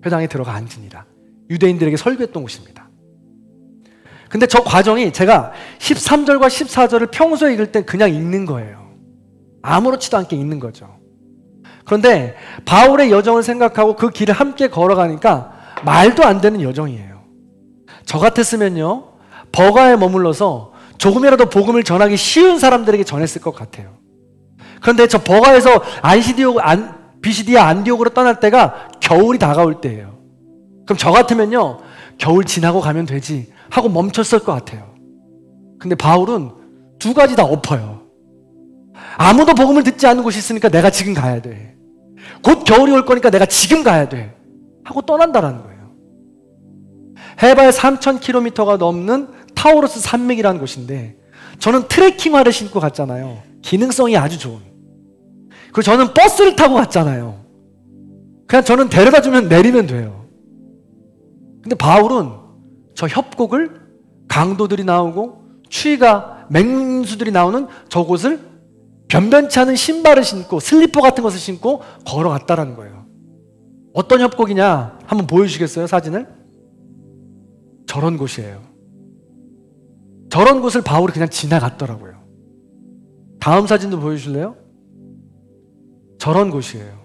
[SPEAKER 1] 회당에 들어가 앉으니라. 유대인들에게 설교했던 곳입니다. 근데 저 과정이 제가 13절과 14절을 평소에 읽을 땐 그냥 읽는 거예요. 아무렇지도 않게 읽는 거죠. 그런데 바울의 여정을 생각하고 그 길을 함께 걸어가니까 말도 안 되는 여정이에요. 저 같았으면요, 버가에 머물러서 조금이라도 복음을 전하기 쉬운 사람들에게 전했을 것 같아요. 그런데 저 버가에서 비시디아 안디옥으로 떠날 때가 겨울이 다가올 때예요. 그럼 저 같으면요, 겨울 지나고 가면 되지 하고 멈췄을 것 같아요. 근데 바울은 두 가지 다 엎어요. 아무도 복음을 듣지 않는 곳이 있으니까 내가 지금 가야 돼. 곧 겨울이 올 거니까 내가 지금 가야 돼 하고 떠난다라는 거예요. 해발 3,000km가 넘는 타우로스 산맥이라는 곳인데 저는 트레킹화를 신고 갔잖아요. 기능성이 아주 좋은. 그리고 저는 버스를 타고 갔잖아요. 그냥 저는 데려다주면 내리면 돼요. 근데 바울은 저 협곡을 강도들이 나오고 추위가 맹수들이 나오는 저곳을 변변치 않은 신발을 신고 슬리퍼 같은 것을 신고 걸어갔다라는 거예요. 어떤 협곡이냐 한번 보여주시겠어요? 사진을? 저런 곳이에요. 저런 곳을 바울이 그냥 지나갔더라고요. 다음 사진도 보여주실래요? 저런 곳이에요.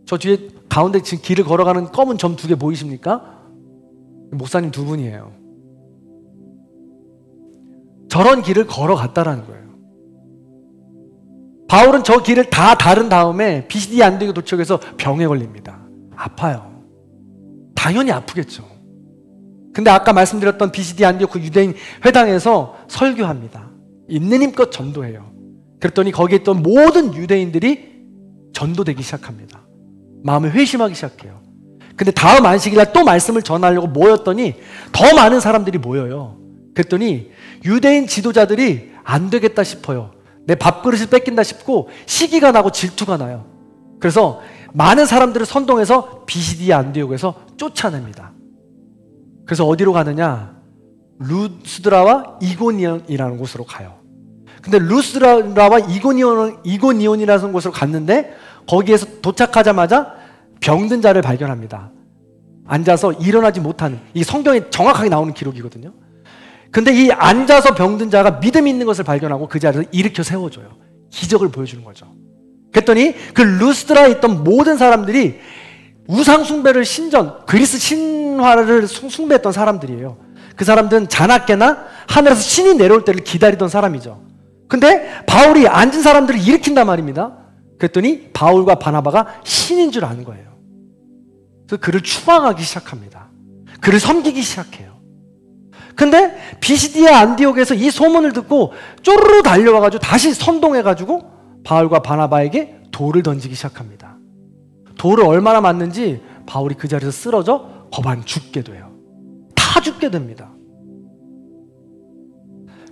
[SPEAKER 1] 저 뒤에 가운데 지금 길을 걸어가는 검은 점 2개 보이십니까? 목사님 2분이에요. 저런 길을 걸어갔다라는 거예요. 바울은 저 길을 다 다른 다음에 비시디아 안디옥에 도착해서 병에 걸립니다. 아파요. 당연히 아프겠죠. 근데 아까 말씀드렸던 비시디아 안디옥 그 유대인 회당에서 설교합니다. 있는 힘껏 전도해요. 그랬더니 거기에 있던 모든 유대인들이 전도되기 시작합니다. 마음을 회심하기 시작해요. 근데 다음 안식일날 또 말씀을 전하려고 모였더니 더 많은 사람들이 모여요. 그랬더니 유대인 지도자들이 안 되겠다 싶어요. 내 밥그릇을 뺏긴다 싶고 시기가 나고 질투가 나요. 그래서 많은 사람들을 선동해서 비시디아 안디옥에서 쫓아냅니다. 그래서 어디로 가느냐? 루스드라와 이고니온이라는 곳으로 가요. 근데 루스드라와 이고니온이라는 곳으로 갔는데 거기에서 도착하자마자 병든 자를 발견합니다. 앉아서 일어나지 못하는, 이 성경에 정확하게 나오는 기록이거든요. 근데 이 앉아서 병든 자가 믿음 있는 것을 발견하고 그 자리에서 일으켜 세워줘요. 기적을 보여주는 거죠. 그랬더니 그 루스드라에 있던 모든 사람들이 우상 숭배를 그리스 신화를 숭배했던 사람들이에요. 그 사람들은 자나깨나 하늘에서 신이 내려올 때를 기다리던 사람이죠. 근데 바울이 앉은 사람들을 일으킨단 말입니다. 그랬더니 바울과 바나바가 신인 줄 아는 거예요. 그래서 그를 추방하기 시작합니다. 그를 섬기기 시작해요. 근데 비시디아 안디옥에서 이 소문을 듣고 쪼르르 달려와가지고 다시 선동해가지고 바울과 바나바에게 돌을 던지기 시작합니다. 돌을 얼마나 맞는지 바울이 그 자리에서 쓰러져 거반 죽게 돼요. 다 죽게 됩니다.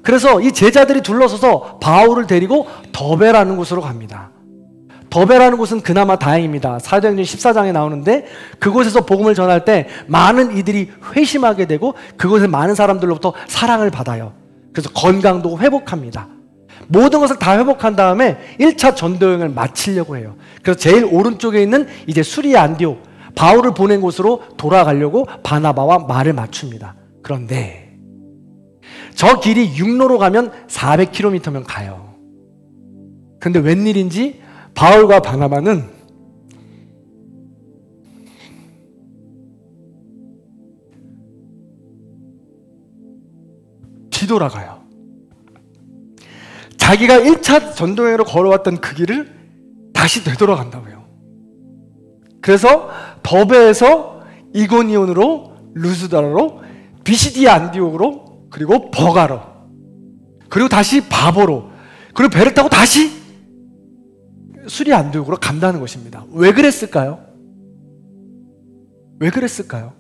[SPEAKER 1] 그래서 이 제자들이 둘러서서 바울을 데리고 더베라는 곳으로 갑니다. 더베라는 곳은 그나마 다행입니다. 사도행전 14장에 나오는데 그곳에서 복음을 전할 때 많은 이들이 회심하게 되고 그곳에 많은 사람들로부터 사랑을 받아요. 그래서 건강도 회복합니다. 모든 것을 다 회복한 다음에 1차 전도여행을 마치려고 해요. 그래서 제일 오른쪽에 있는 이제 수리아 안디옥, 바울을 보낸 곳으로 돌아가려고 바나바와 말을 맞춥니다. 그런데 저 길이 육로로 가면 400km면 가요. 근데 웬일인지 바울과 바나바는 뒤돌아가요. 자기가 1차 전도여행으로 걸어왔던 그 길을 다시 되돌아간다고요. 그래서 더베에서 이고니온으로, 루스드라로, 비시디아 안디옥으로, 그리고 버가로, 그리고 다시 바보로, 그리고 배를 타고 다시 수리아 안디옥으로 간다는 것입니다. 왜 그랬을까요? 왜 그랬을까요?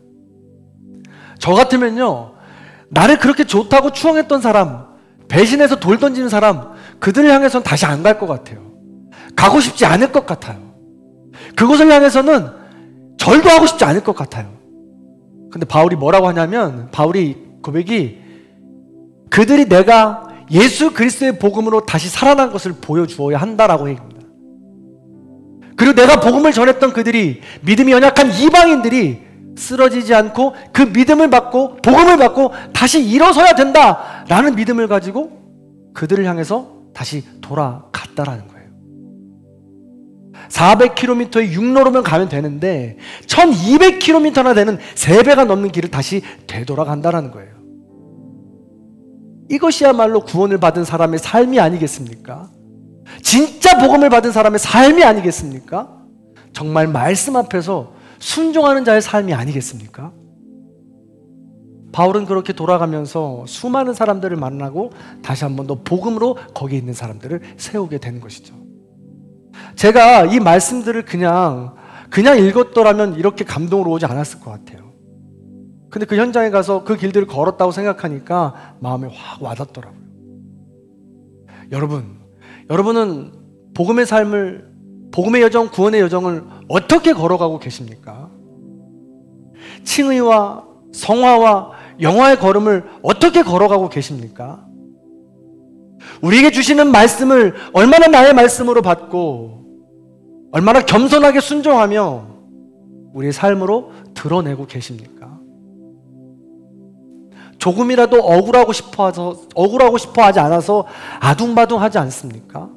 [SPEAKER 1] 저 같으면요, 나를 그렇게 좋다고 추앙했던 사람, 배신해서 돌 던지는 사람, 그들을 향해서는 다시 안 갈 것 같아요. 가고 싶지 않을 것 같아요. 그곳을 향해서는 절도 하고 싶지 않을 것 같아요. 근데 바울이 뭐라고 하냐면, 바울이 고백이 그들이 내가 예수 그리스도의 복음으로 다시 살아난 것을 보여주어야 한다라고 얘기합니다. 그리고 내가 복음을 전했던 그들이, 믿음이 연약한 이방인들이 쓰러지지 않고 그 믿음을 받고 복음을 받고 다시 일어서야 된다라는 믿음을 가지고 그들을 향해서 다시 돌아갔다라는 거예요. 400km의 육로로면 가면 되는데 1200km나 되는 3배가 넘는 길을 다시 되돌아간다라는 거예요. 이것이야말로 구원을 받은 사람의 삶이 아니겠습니까? 진짜 복음을 받은 사람의 삶이 아니겠습니까? 정말 말씀 앞에서 순종하는 자의 삶이 아니겠습니까? 바울은 그렇게 돌아가면서 수많은 사람들을 만나고 다시 한 번 더 복음으로 거기에 있는 사람들을 세우게 되는 것이죠. 제가 이 말씀들을 그냥 읽었더라면 이렇게 감동으로 오지 않았을 것 같아요. 근데 그 현장에 가서 그 길들을 걸었다고 생각하니까 마음에 확 와닿더라고요. 여러분은 복음의 삶을, 복음의 여정, 구원의 여정을 어떻게 걸어가고 계십니까? 칭의와 성화와 영화의 걸음을 어떻게 걸어가고 계십니까? 우리에게 주시는 말씀을 얼마나 나의 말씀으로 받고 얼마나 겸손하게 순종하며 우리의 삶으로 드러내고 계십니까? 조금이라도 억울하고 싶어 하지 않아서 아둥바둥하지 않습니까?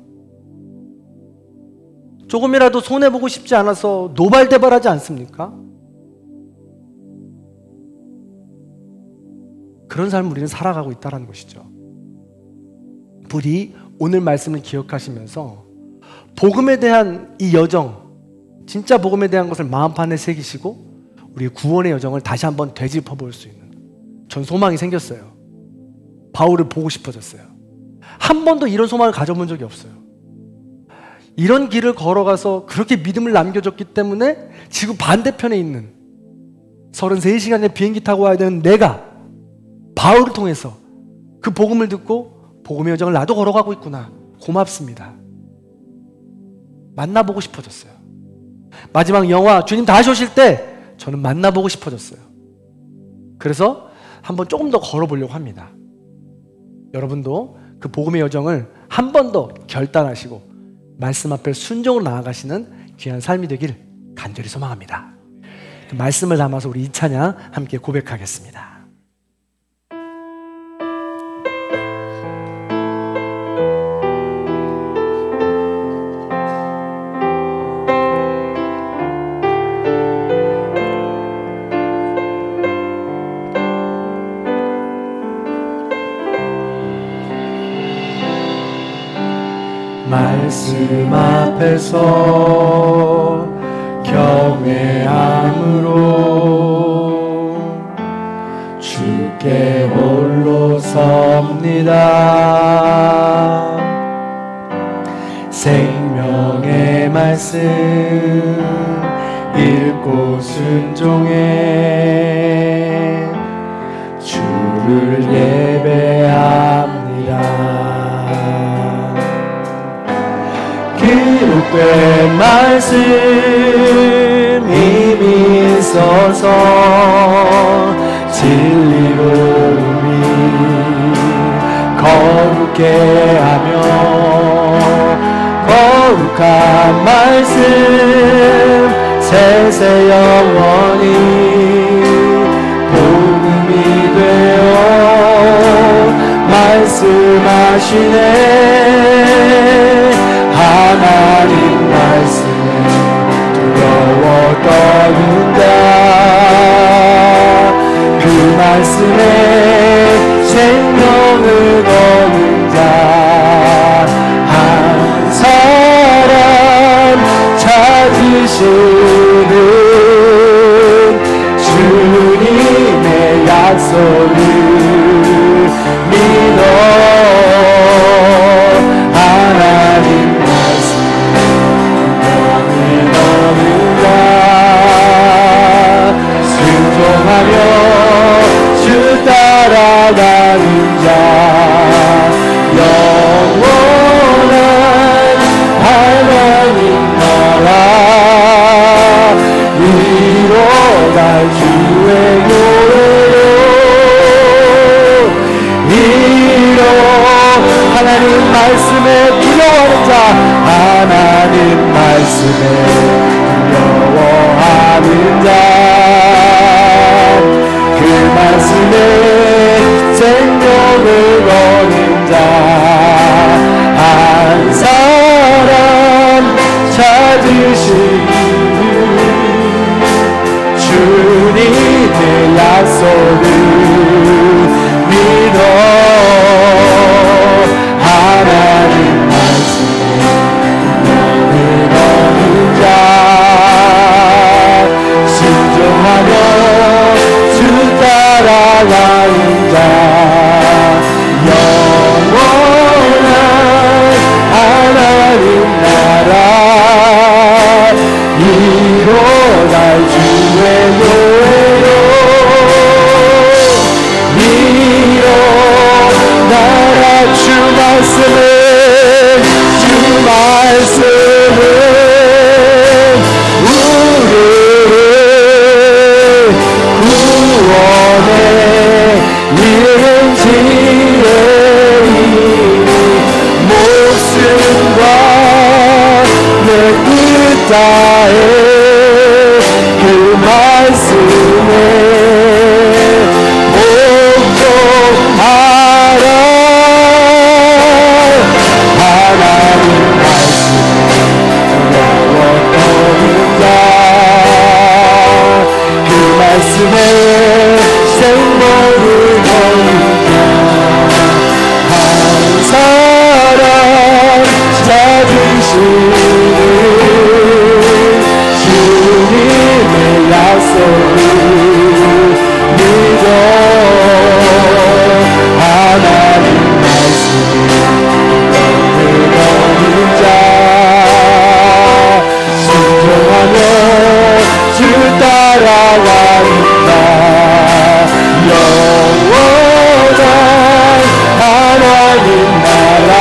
[SPEAKER 1] 조금이라도 손해보고 싶지 않아서 노발대발하지 않습니까? 그런 삶을 우리는 살아가고 있다는 것이죠. 부디 오늘 말씀을 기억하시면서 복음에 대한 이 여정, 진짜 복음에 대한 것을 마음판에 새기시고 우리의 구원의 여정을 다시 한번 되짚어 볼 수 있는, 전 소망이 생겼어요. 바울을 보고 싶어졌어요. 한 번도 이런 소망을 가져본 적이 없어요. 이런 길을 걸어가서 그렇게 믿음을 남겨줬기 때문에 지구 반대편에 있는 33시간의 비행기 타고 와야 되는 내가 바울을 통해서 그 복음을 듣고 복음의 여정을 나도 걸어가고 있구나. 고맙습니다. 만나보고 싶어졌어요. 마지막 영화 주님 다시 오실 때 저는 만나보고 싶어졌어요. 그래서 한번 조금 더 걸어보려고 합니다. 여러분도 그 복음의 여정을 한 번 더 결단하시고 말씀 앞에 순종으로 나아가시는 귀한 삶이 되길 간절히 소망합니다. 그 말씀을 담아서 우리 이 찬양 함께 고백하겠습니다. 말씀 앞에서 경외함으로 주께 홀로 섭니다. 생명의 말씀 읽고 순종해 주를 예배합니다. 기록된 말씀 이미 있어서 진리로 우리 거룩게 하며 거룩한 말씀 세세 영원히 복음이 되어 말씀하시네. 하나님 말씀에 두려워 떠는 자 그 말씀에 생명을 거는 자 한 사람 찾으시는 주님의 약속을 믿어 하나님 말씀 명에 넣는 자 순종하며 주 따라가는 자 영원한 하나님 나라 이뤄갈 주의 교회로 이뤄 하나님 말씀에 두려워하는 자 하나님 말씀에 두려워하는 자 그 말씀에 생명을 거는 자 한 사람 찾으시니 주님의 약속을 믿어 하나님 말씀에 명을 거는 자 순종하며 주 따라가는 자 영원한 하나님 나라 이뤄갈 주의 교회로 이뤄 나라 주 말씀은 우리를 구원해 이른 지혜이니 목숨과 내 뜻 다해 그 말씀에 복종하라 하나님 말씀에 두려웠던 자 그 말씀에 생명을 거는 자 한 사람 찾으시는 주님의 약속을 믿어 하나님 말씀에 명을 거는 자 순종하며 주 따라가는 자 영원한 하나님 나라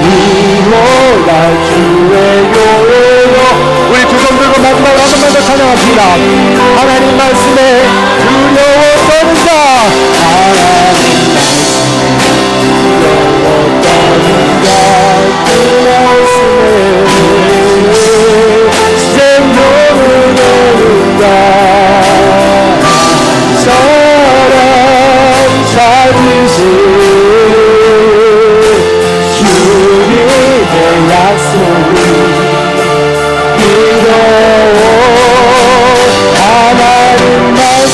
[SPEAKER 1] 이뤄갈 주의 교회로 우리 두 손 들고 마지막 한 번만 더 찬양합니다. 하나님 말씀에 두려워 떠는 자 하나님 말씀에 두려워 떠는 자 그 말씀에 생명을 거는 자 사랑 찾으신 주님의 약속을 믿어 하나님 말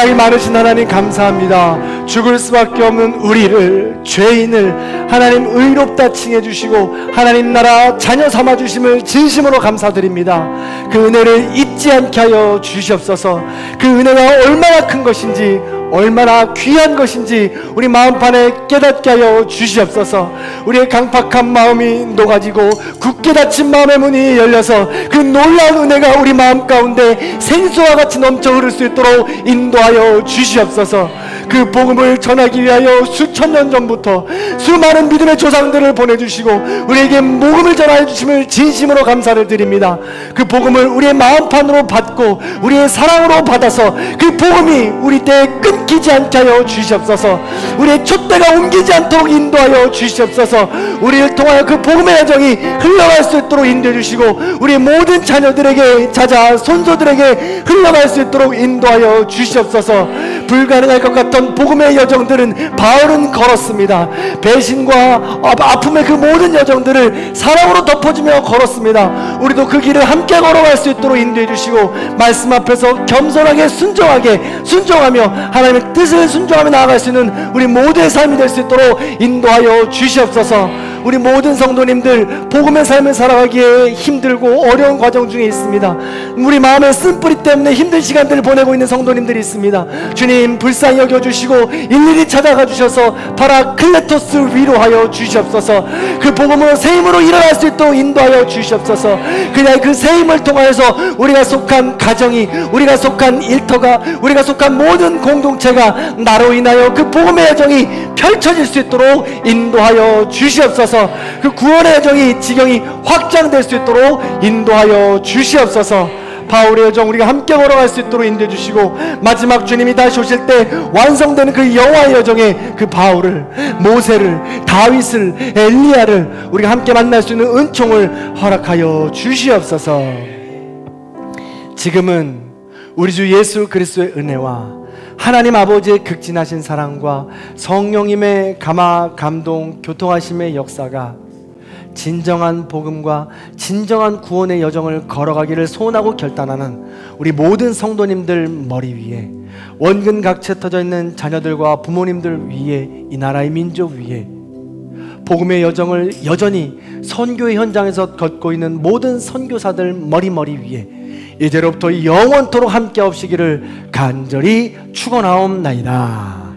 [SPEAKER 1] 사랑이 많으신 하나님 감사합니다. 죽을 수밖에 없는 우리를, 죄인을 하나님 의롭다 칭해주시고 하나님 나라 자녀 삼아주심을 진심으로 감사드립니다. 그 은혜를 잊지 않게 하여 주시옵소서. 그 은혜가 얼마나 큰 것인지, 얼마나 귀한 것인지 우리 마음판에 깨닫게 하여 주시옵소서. 우리의 강팍한 마음이 녹아지고 굳게 닫힌 마음의 문이 열려서 그 놀라운 은혜가 우리 마음 가운데 생수와 같이 넘쳐 흐를 수 있도록 인도하여 주시옵소서. 그 복음을 전하기 위하여 수천 년 전부터 수많은 믿음의 조상들을 보내주시고 우리에게 복음을 전하여 주심을 진심으로 감사를 드립니다. 그 복음을 우리의 마음판으로 받고 우리의 사랑으로 받아서 그 복음이 우리 때에 끊기지 않게 하여 주시옵소서. 우리의 촛대가 옮기지 않도록 인도하여 주시옵소서. 우리를 통하여 그 복음의 여정이 흘러갈 수 있도록 인도해 주시고 우리의 모든 자녀들에게, 자자 손소들에게 흘러갈 수 있도록 인도하여 주시옵소서. 불가능할 것 같던 복음의 여정들은 바울은 걸었습니다. 배신과 아픔의 그 모든 여정들을 사랑으로 덮어주며 걸었습니다. 우리도 그 길을 함께 걸어갈 수 있도록 인도해 주시고 말씀 앞에서 겸손하게 순종하며 하나님의 뜻을 순종하며 나아갈 수 있는 우리 모두의 삶이 될 수 있도록 인도하여 주시옵소서. 우리 모든 성도님들 복음의 삶을 살아가기에 힘들고 어려운 과정 중에 있습니다. 우리 마음의 쓴뿌리 때문에 힘든 시간들을 보내고 있는 성도님들이 있습니다. 주님 불쌍히 여겨주시고 일일이 찾아가 주셔서 파라클레토스를 위로하여 주시옵소서. 그 복음으로 새 힘으로 일어날 수 있도록 인도하여 주시옵소서. 그냥 그 새 힘을 통하여서 우리가 속한 가정이, 우리가 속한 일터가, 우리가 속한 모든 공동체가 나로 인하여 그 복음의 여정이 펼쳐질 수 있도록 인도하여 주시옵소서. 그 구원의 여정이 지경이 확장될 수 있도록 인도하여 주시옵소서. 바울의 여정 우리가 함께 걸어갈 수 있도록 인도해 주시고 마지막 주님이 다시 오실 때 완성되는 그 여호와의 여정에 그 바울을, 모세를, 다윗을, 엘리야를 우리가 함께 만날 수 있는 은총을 허락하여 주시옵소서. 지금은 우리 주 예수 그리스도의 은혜와 하나님 아버지의 극진하신 사랑과 성령님의 감화, 감동, 교통하심의 역사가 진정한 복음과 진정한 구원의 여정을 걸어가기를 소원하고 결단하는 우리 모든 성도님들 머리 위에, 원근 각처에 터져 있는 자녀들과 부모님들 위에, 이 나라의 민족 위에, 복음의 여정을 여전히 선교의 현장에서 걷고 있는 모든 선교사들 머리 위에 이제로부터 영원토록 함께 하시기를 간절히 축원하옵나이다.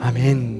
[SPEAKER 1] 아멘.